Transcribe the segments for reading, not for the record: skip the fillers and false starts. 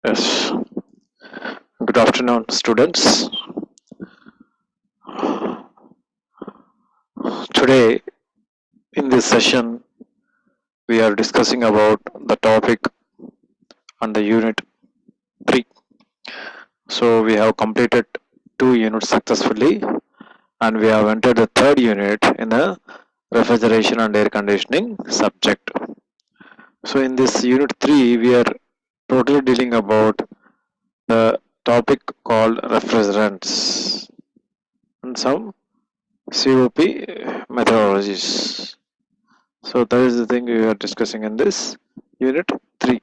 Yes. Good afternoon, students. Today, in this session, we are discussing about the topic under Unit 3. So, we have completed 2 units successfully, and we have entered the third unit in the refrigeration and air conditioning subject. So, in this Unit 3, we are totally dealing about the topic called refrigerants and some COP methodologies. So that is the thing we are discussing in this unit 3.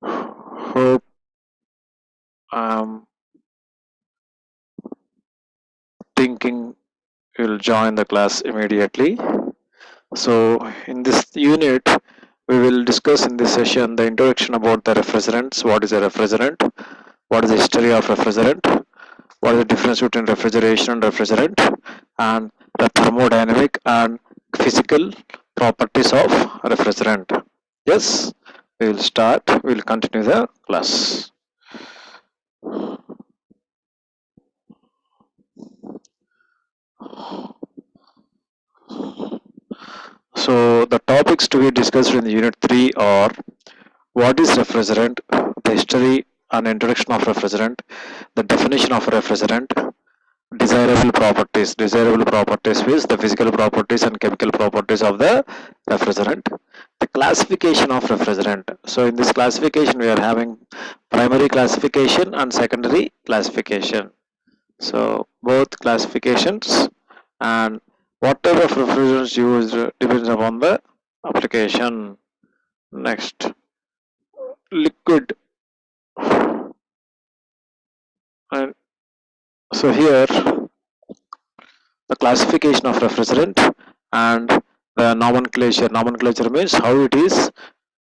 Hope I'm thinking you'll join the class immediately. So in this unit, we will discuss in this session the introduction about the refrigerants. What is a refrigerant? What is the history of refrigerant? What is the difference between refrigeration and refrigerant? And the thermodynamic and physical properties of refrigerant. Yes, we will start. We will continue the class. So the topics to be discussed in Unit 3 are what is refrigerant, the history and introduction of refrigerant, the definition of refrigerant, desirable properties. Desirable properties is the physical properties and chemical properties of the refrigerant. The classification of refrigerant. So in this classification we are having primary classification and secondary classification. So both classifications and what type of refrigerants used depends upon the application. Next, liquid. And so here the classification of refrigerant and the nomenclature. Nomenclature means how it is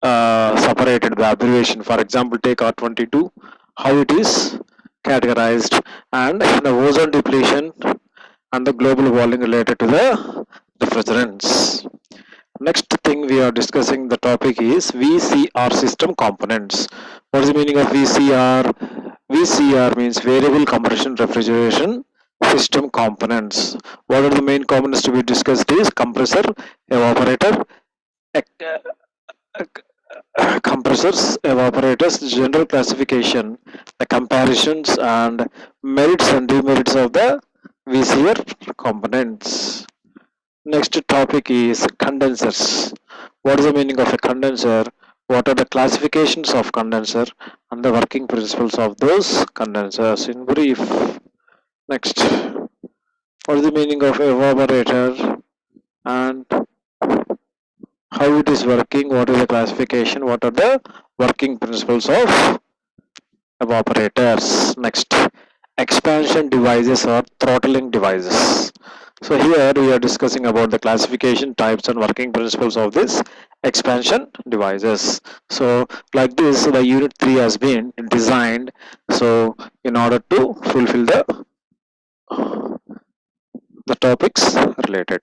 separated by abbreviation. For example, take R22, how it is categorized, and the ozone depletion and the global warming related to the refrigerants. Next thing we are discussing the topic is VCR system components. What is the meaning of VCR? VCR means variable compression refrigeration system components. What are the main components to be discussed is compressor, evaporator, compressors, evaporators, general classification, the comparisons and merits and demerits of the VCR components. Next topic is condensers. What is the meaning of a condenser? What are the classifications of condenser and the working principles of those condensers in brief? Next, what is the meaning of evaporator and how it is working? What is the classification? What are the working principles of evaporators? Next, expansion devices or throttling devices. So here we are discussing about the classification, types and working principles of this expansion devices. So like this, the unit 3 has been designed so in order to fulfill the topics related.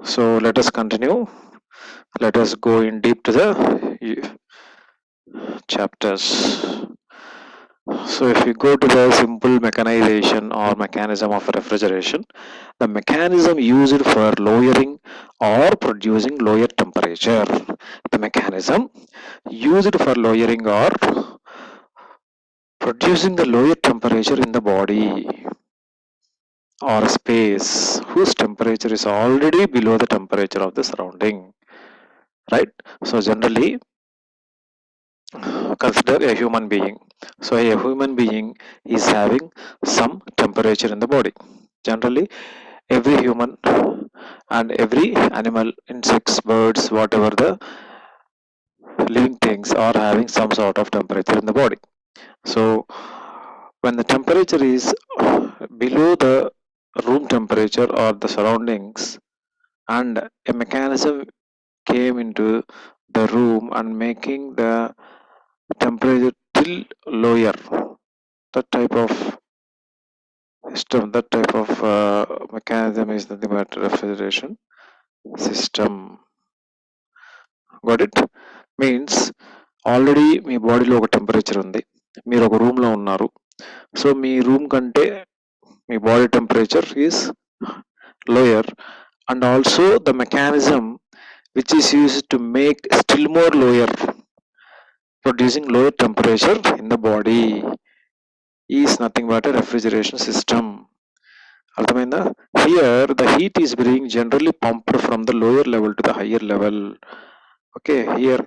So let us continue. Let us go in deep to the chapters. So if we go to the simple mechanization or mechanism of refrigeration, the mechanism used for lowering or producing lower temperature. The mechanism used for lowering or producing the lower temperature in the body or space whose temperature is already below the temperature of the surrounding. Right? So generally consider a human being. So a human being is having some temperature in the body. Generally every human and every animal, insects, birds, whatever the living things are having some sort of temperature in the body. So when the temperature is below the room temperature or the surroundings and a mechanism came into the room and making the temperature till lower, that type of system, that type of mechanism is nothing but refrigeration system. Got it? Means already మీ బాడీలో ఒక temperature ఉంది, మీరు ఒక రూమ్లో ఉన్నారు. So మీ room కంటే మీ body temperature is lower, and also the mechanism which is used to make still more lower, producing lower temperature in the body, is nothing but a refrigeration system. అర్థమైందా? Here the heat is being generally pumped from the lower level to the higher level. Okay, here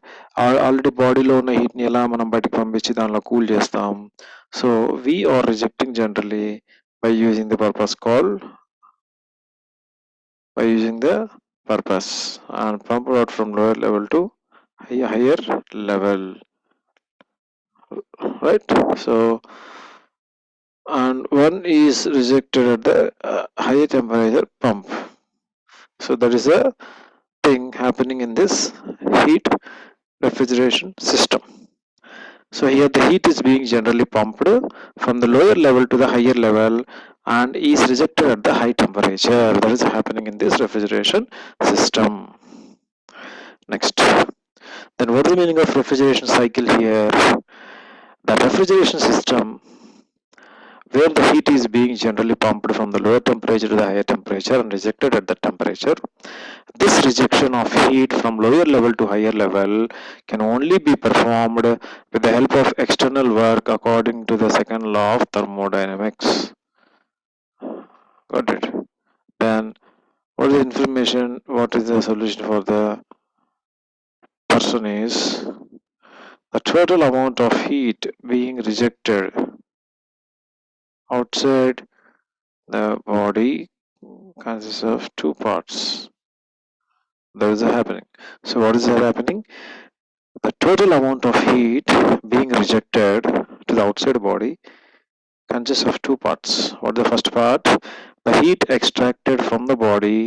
already బాడీలో ఉన్న హీట్ని ఎలా మనం బయటకు పంపించి దానిలో cool చేస్తాం. So we are rejecting generally by using the purpose called by using the purpose and pump out from lower level to higher level, right? So and one is rejected at the higher temperature pump. So that is a thing happening in this heat refrigeration system. So here the heat is being generally pumped from the lower level to the higher level and is rejected at the high temperature. That is happening in this refrigeration system. Next, then what is the meaning of refrigeration cycle here? The refrigeration system where the heat is being generally pumped from the lower temperature to the higher temperature and rejected at that temperature. This rejection of heat from lower level to higher level can only be performed with the help of external work according to the second law of thermodynamics. Got it? Then what is the information? What is the solution for the person is the total amount of heat being rejected outside the body consists of two parts. That is happening. So what is happening? The total amount of heat being rejected to the outside body consists of two parts. What is the first part? The heat extracted from the body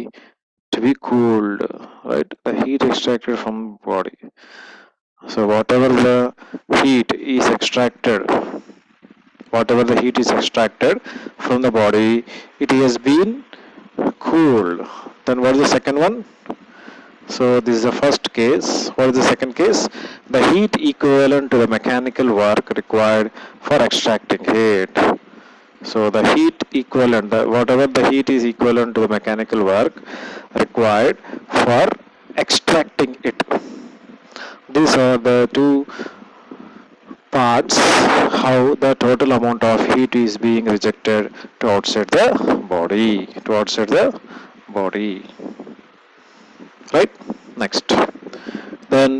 to be cooled, right? The heat extracted from the body. So whatever the heat is extracted from the body, it has been cooled. Then what is the second one? So this is the first case. What is the second case? The heat equivalent to the mechanical work required for extracting heat. So the heat equivalent, whatever the heat is equivalent to the mechanical work required for extracting it. These are the two parts how the total amount of heat is being rejected to outside the body, right? Next, then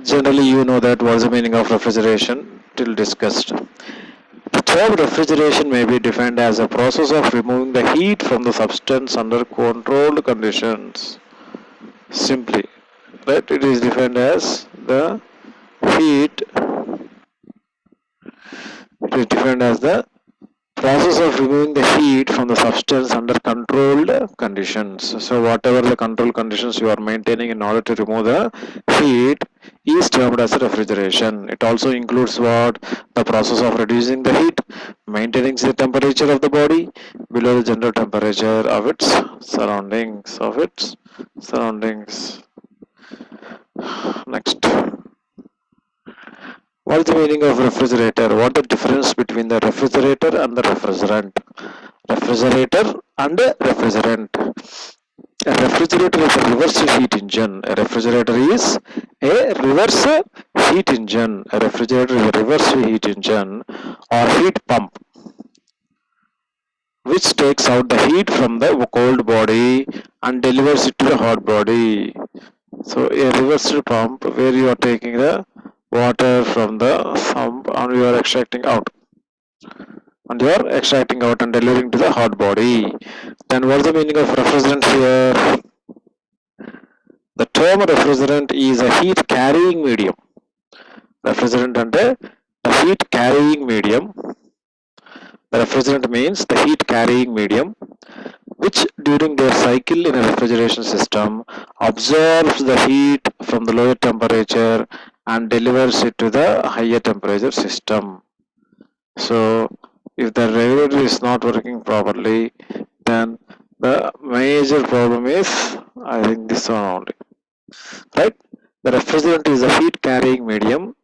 generally you know that what is the meaning of refrigeration till discussed. The term refrigeration may be defined as a process of removing the heat from the substance under controlled conditions. Simply, right? It is defined as the heat. It is defined as the process of removing the heat from the substance under controlled conditions. So whatever the control conditions you are maintaining in order to remove the heat is termed as a refrigeration. It also includes what? The process of reducing the heat, maintaining the temperature of the body below the general temperature of its surroundings. Next, what is the meaning of refrigerator? What is the difference between the refrigerator and the refrigerant? Refrigerator and a refrigerant. A refrigerator is a reverse heat engine. A refrigerator is a reverse heat engine. A refrigerator is a reverse heat engine or heat pump which takes out the heat from the cold body and delivers it to the hot body. So a reverse pump where you are taking the water from the sump and you are extracting out and delivering to the hot body. Then what is the meaning of refrigerant here? The term refrigerant is a heat carrying medium. Refrigerant and the heat carrying medium. The refrigerant means the heat carrying medium which during their cycle in a refrigeration system absorbs the heat from the lower temperature and delivers it to the higher temperature system. So if the regulator is not working properly, then the major problem is, I think, this one only, right? The refrigerant is a heat carrying medium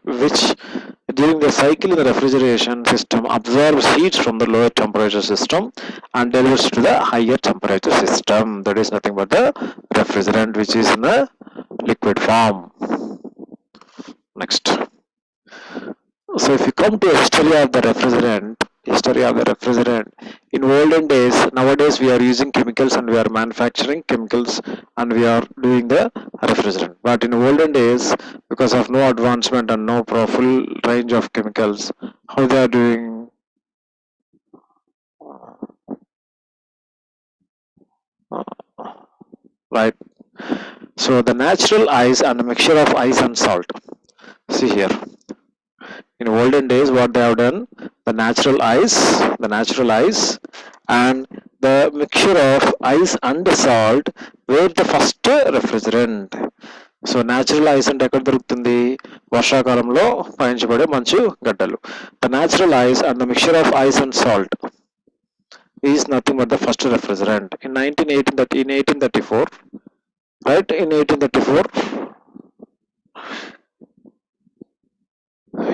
which during the cycle in the refrigeration system absorbs heat from the lower temperature system and delivers to the higher temperature system. That is nothing but the refrigerant which is in the liquid form. Next. So if you come to history of the refrigerant, in olden days, nowadays we are using chemicals and we are manufacturing chemicals and we are doing the refrigerant. But in olden days, because of no advancement and no full range of chemicals, how they are doing, uh, right? So the natural ice and a mixture of ice and salt. See here. In olden days, what they have done, the natural ice and the mixture of ice and salt were the first refrigerant. So natural ice అంటే ఎక్కడ దొరుకుతుంది, వర్షాకాలంలో పయించబడే మంచు గడ్డలు. The natural ice and the mixture of ice and salt is nothing but the first refrigerant in 1834, right?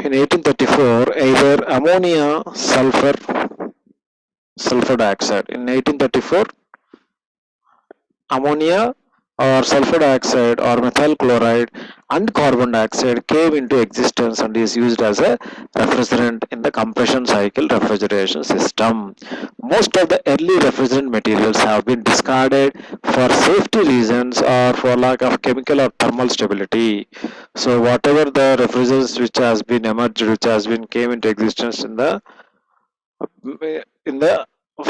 In 1834, either ammonia, sulfur dioxide. In 1834, ammonia or sulfur dioxide or methyl chloride and carbon dioxide came into existence and is used as a refrigerant in the compression cycle refrigeration system. Most of the early refrigerant materials have been discarded for safety reasons or for lack of chemical or thermal stability. So whatever the refrigerants which has been emerged, which has been came into existence in the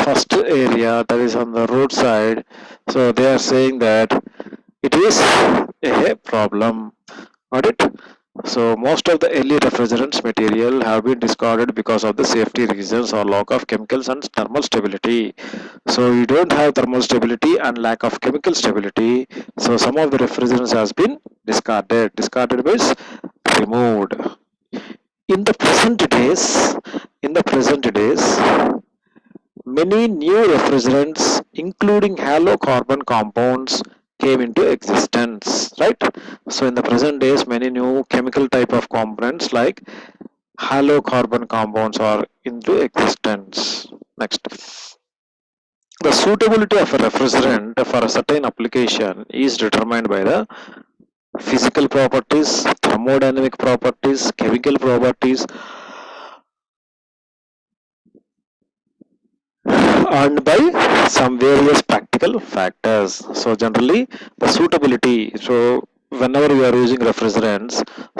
first area, that is on the roadside, so they are saying that it is a problem. Got it? So most of the early refrigerants material have been discarded because of the safety reasons or lack of chemicals and thermal stability. So you don't have thermal stability and lack of chemical stability, so some of the refrigerants has been discarded means removed. In the present days many new refrigerants, including halocarbon compounds, came into existence, right? So in the present days, many new chemical type of components like halocarbon compounds are into existence. Next, the suitability of a refrigerant for a certain application is determined by the physical properties, thermodynamic properties, chemical properties, and by some various practical factors. So generally the suitability, so whenever we are using refrigerants,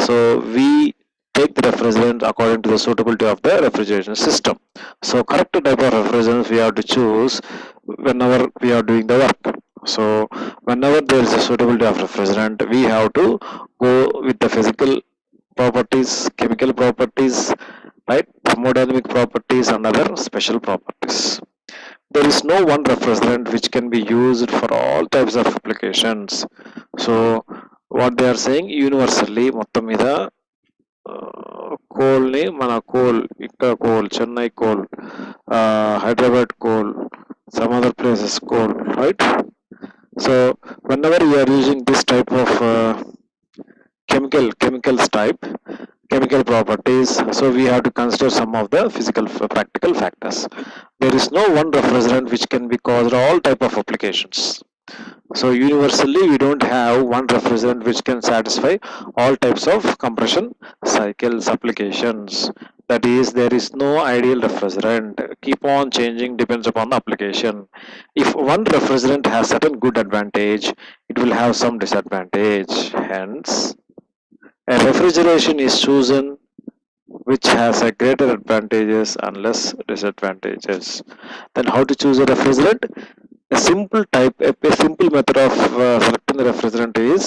so we take the refrigerant according to the suitability of the refrigeration system. So correct type of refrigerants we have to choose whenever we are doing the work. So whenever there is a suitability of refrigerant, we have to go with the physical properties, chemical properties, right, thermodynamic properties and other special properties. There is no one refrigerant which can be used for all types of applications. So what they are saying, universally మొత్తం మీద coal ని మన coal, ఇక్కడ coal, Chennai coal, Hyderabad coal, some other places coal, right? So whenever you are using this type of chemicals type, chemical properties, so we have to consider some of the physical practical factors. There is no one refrigerant which can be caused all type of applications. So universally we don't have one refrigerant which can satisfy all types of compression cycles applications. That is, there is no ideal refrigerant, keep on changing depends upon the application. If one refrigerant has certain good advantage, it will have some disadvantage. Hence a refrigeration is chosen which has a greater advantages and less disadvantages. Then how to choose a refrigerant? A simple method of selecting the refrigerant is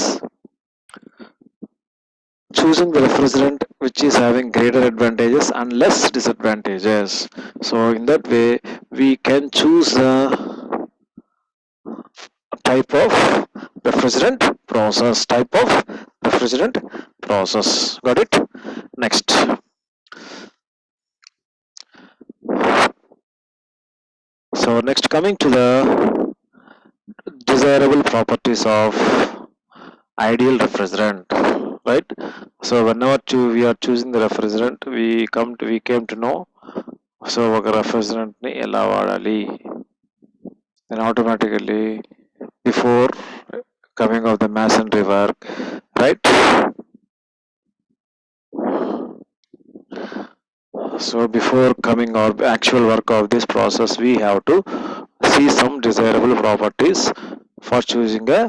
choosing the refrigerant which is having greater advantages and less disadvantages. So in that way, we can choose a type of refrigerant process. Got it? Next. So next, coming to the desirable properties of ideal refrigerant, right? So whenever we are choosing the refrigerant, we came to know. So ఒక refrigerant ని ఎలా వాడాలి, then automatically before coming of the masonry work, right? So before coming or actual work of this process, we have to see some desirable properties for choosing a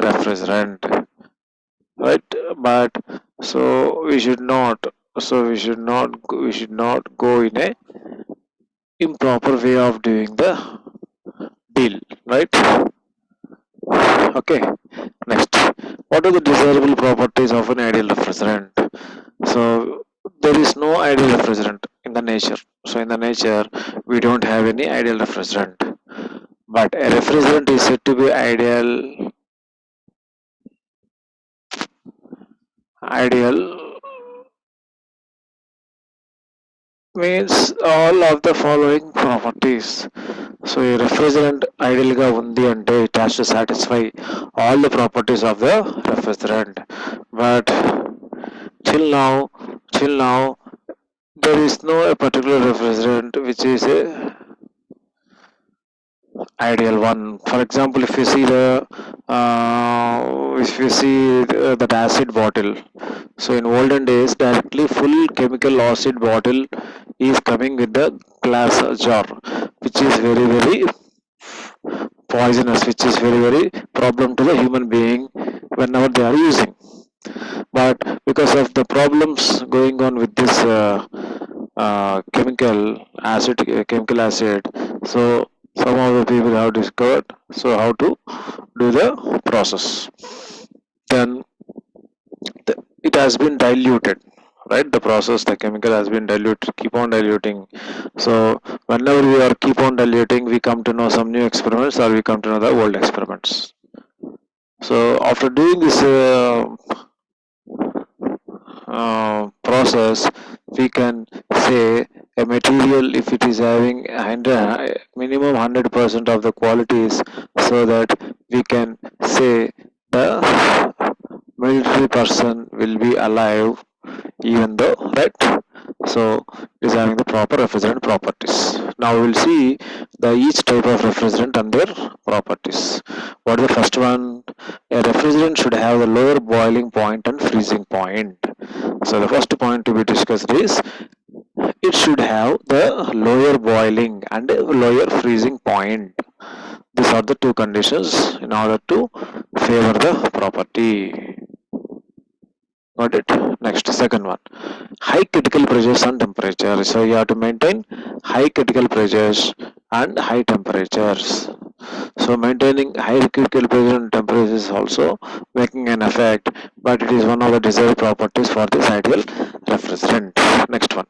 refrigerant, right? But so we should not go in a improper way of doing the deal, right? Okay. Next, what are the desirable properties of an ideal refrigerant? So there is no ideal refrigerant in the nature. So in the nature, we don't have any ideal refrigerant. But a refrigerant is said to be ideal. Ideal means all of the following properties. So a refrigerant ideal ga undi ante it has to satisfy all the properties of the refrigerant. But till now, till now, there is no a particular refrigerant which is a ideal one. For example, if you see that acid bottle, so in olden days, directly full chemical acid bottle is coming with the glass jar, which is very poisonous, which is very problem to the human being whenever they are using. But because of the problems going on with this chemical acid, so some of the people have discovered so how to do the process. Then it has been diluted, right? The process, the chemical has been diluted, keep on diluting. So whenever we are keep on diluting, we come to know some new experiments or we come to know the old experiments. So after doing this process, we can say a material if it is having 100, minimum 100% of the qualities, so that we can say the military person will be alive even though, right? So it is having the proper refrigerant properties. Now we will see the each type of refrigerant and their properties. What is the first one? A refrigerant should have the lower boiling point and freezing point. So the first point to be discussed is it should have the lower boiling and lower freezing point. These are the two conditions in order to favor the property. Got it? Next, second one. High critical pressures and temperatures. So you have to maintain high critical pressures and high temperatures. So maintaining high critical pressure and temperature is also making an effect, but it is one of the desired properties for this ideal refrigerant. Next one,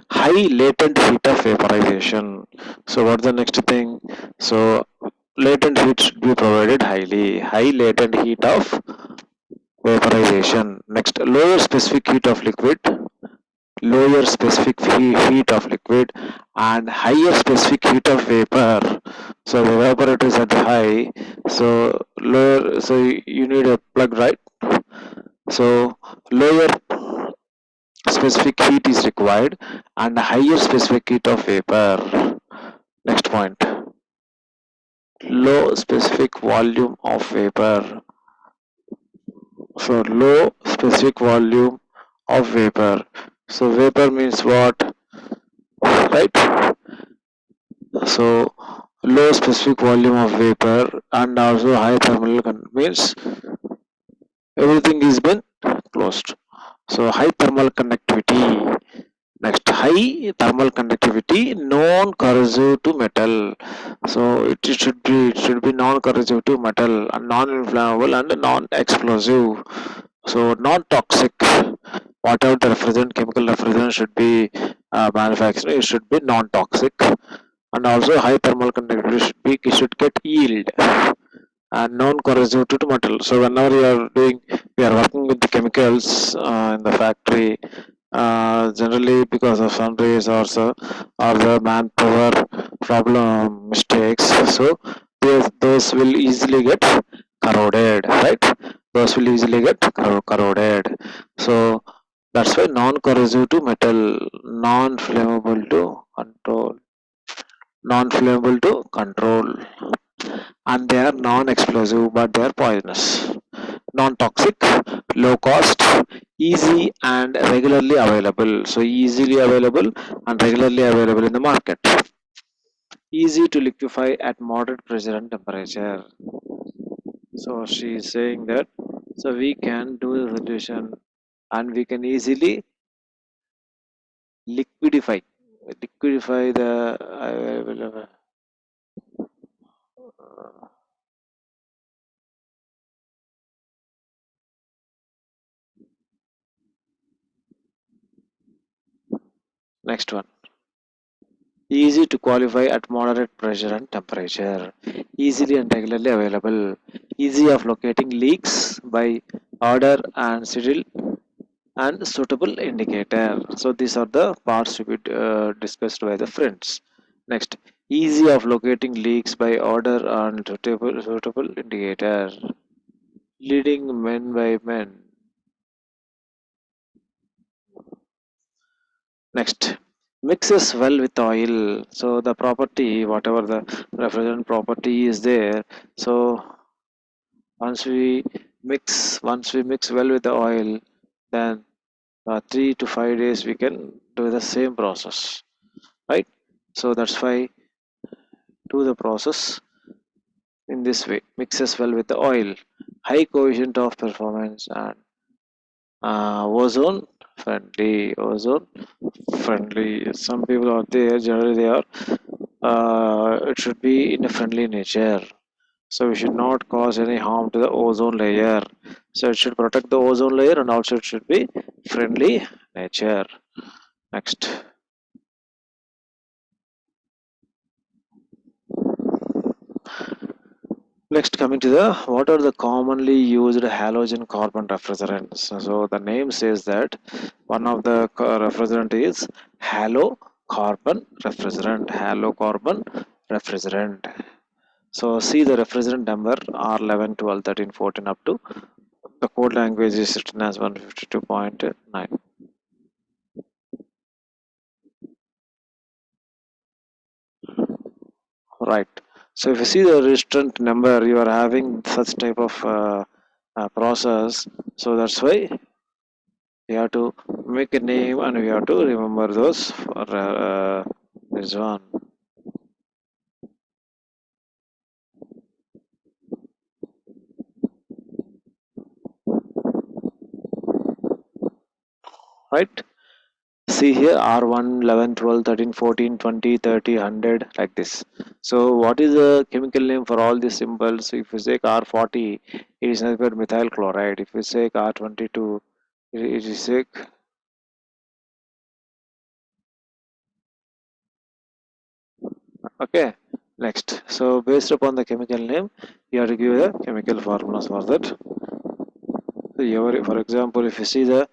high latent heat of vaporization. So what's the next thing? So latent heat should be provided highly. High latent heat of vaporization. Next, lower specific heat of liquid, lower specific heat of liquid, and higher specific heat of vapor. So the evaporator is at high, so lower, so you need a plug, right? So lower specific heat is required and higher specific heat of vapor. Next point, low specific volume of vapor. So low specific volume of vapor. So vapor means what, right? So low specific volume of vapor and also high thermal means everything is been closed. So high thermal conductivity. Next, high thermal conductivity non-corrosive to metal. So it should be non-corrosive to metal and non-inflammable and non-explosive. So non-toxic. Whatever the refrigerant, chemical refrigerant should be manufactured, it should be non-toxic, and also high thermal conductivity should get yield and non-corrosive to metal. So whenever we are working with the chemicals in the factory, generally because of sun rays or the manpower problem mistakes, so those will easily get corroded, right? Those will easily get corroded. So that's why non-corrosive to metal, non-flammable to control, non-flammable to control, and they are non-explosive but they are poisonous. Non-toxic, low cost, easy and regularly available. So easily available and regularly available in the market. Easy to liquefy at moderate pressure and temperature. So she is saying that so we can do the solution and we can easily liquidify the next one. Easy to qualify at moderate pressure and temperature. Easily and regularly available. Easy of locating leaks by order and schedule and suitable indicator. So these are the parts to be discussed by the friends. Next, easy of locating leaks by order and suitable indicator. Leading men by men. Next, mixes well with oil. So the property, whatever the refrigerant property is there. So once we mix well with the oil, then 3 to 5 days we can do the same process, right? So that's why do the process in this way. Mixes well with the oil. High coefficient of performance and ozone friendly. Some people out there generally they are it should be in a friendly nature, so we should not cause any harm to the ozone layer, so it should protect the ozone layer and also it should be friendly nature. Next, coming to the what are the commonly used halogen carbon refrigerants. So the name says that one of the refrigerant is halocarbon refrigerant. So see the refrigerant number R11, 12, 13, 14 up to the code language is written as 152.9. Right. So if you see the registrant number, you are having such type of process. So that's why we have to make a name and we have to remember those for this one. Right. See here R1, 11, 12, 13, 14, 20, 30, 100 like this. So what is the chemical name for all these symbols? If you say R40, it is nothing but methyl chloride. If you say R22, it is like okay. Next. So based upon the chemical name, you have to give the chemical formulas for that. So for example, if you see the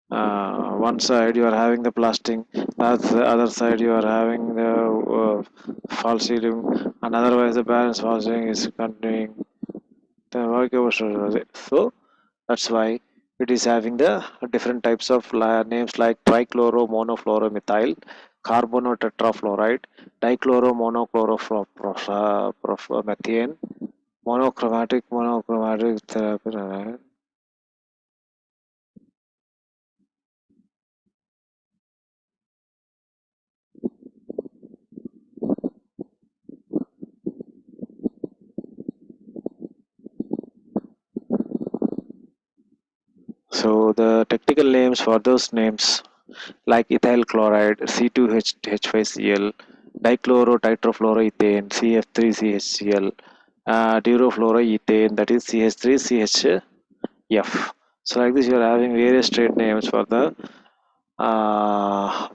one side you are having the plastic, that's the other side you are having the falcidium, and otherwise the balance falcidium is containing the workable structure. So that's why it is having the different types of names like trichloro monofluoromethyl, carbonotetrafluoride, dichloro monochloromethane, monochromatic therapy. So the technical names for those names like ethyl chloride, C2H5Cl, dichlorotetrafluoroethane, CF3CHCl, durofluoroethane, that is CH3CHF. So like this, you are having various trade names for the uh,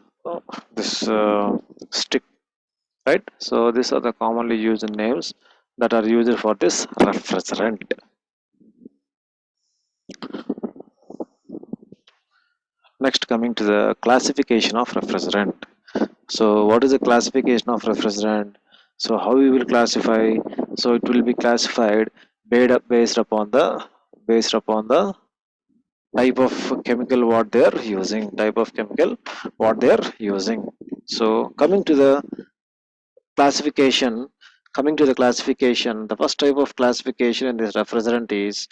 this stick, right? So these are the commonly used names that are used for this refrigerant. Next, coming to the classification of refrigerant. So what is the classification of refrigerant? So how we will classify? So it will be classified based upon the type of chemical what they are using, so classification coming to the classification, the first type of classification in this refrigerant is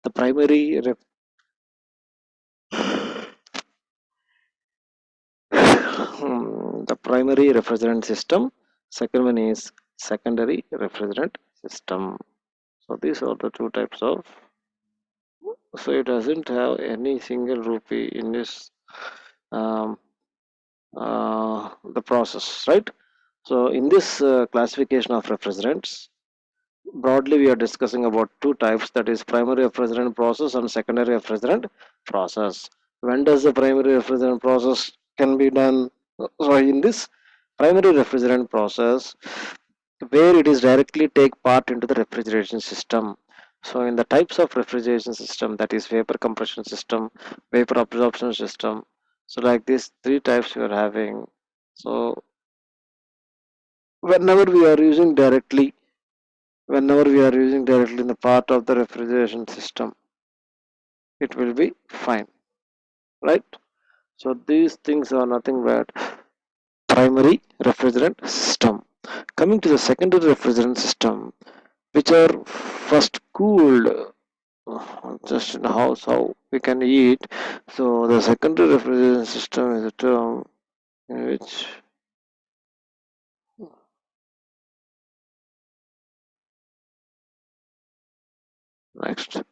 the the primary refrigerant system. Second one is secondary refrigerant system. So these are the two types of. So it doesn't have any single rupee in this um, the process, right? So in this classification of refrigerants, broadly we are discussing about two types, that is primary refrigerant process and secondary refrigerant process. When does the primary refrigerant process can be done? So in this primary refrigerant process, where it is directly take part into the refrigeration system. So in the types of refrigeration system, that is vapor compression system, vapor absorption system, so like these three types we are having. So whenever we are using directly whenever we are using directly in the part of the refrigeration system, it will be fine, right? So these things are nothing but primary refrigerant system. Coming to the secondary refrigerant system, which are first cooled just in the house, how we can eat. So the secondary refrigeration system is a term in which next.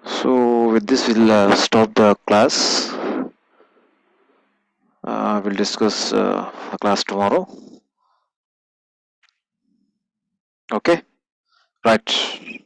So with this, we'll stop the class. We'll discuss the class tomorrow. Okay, right.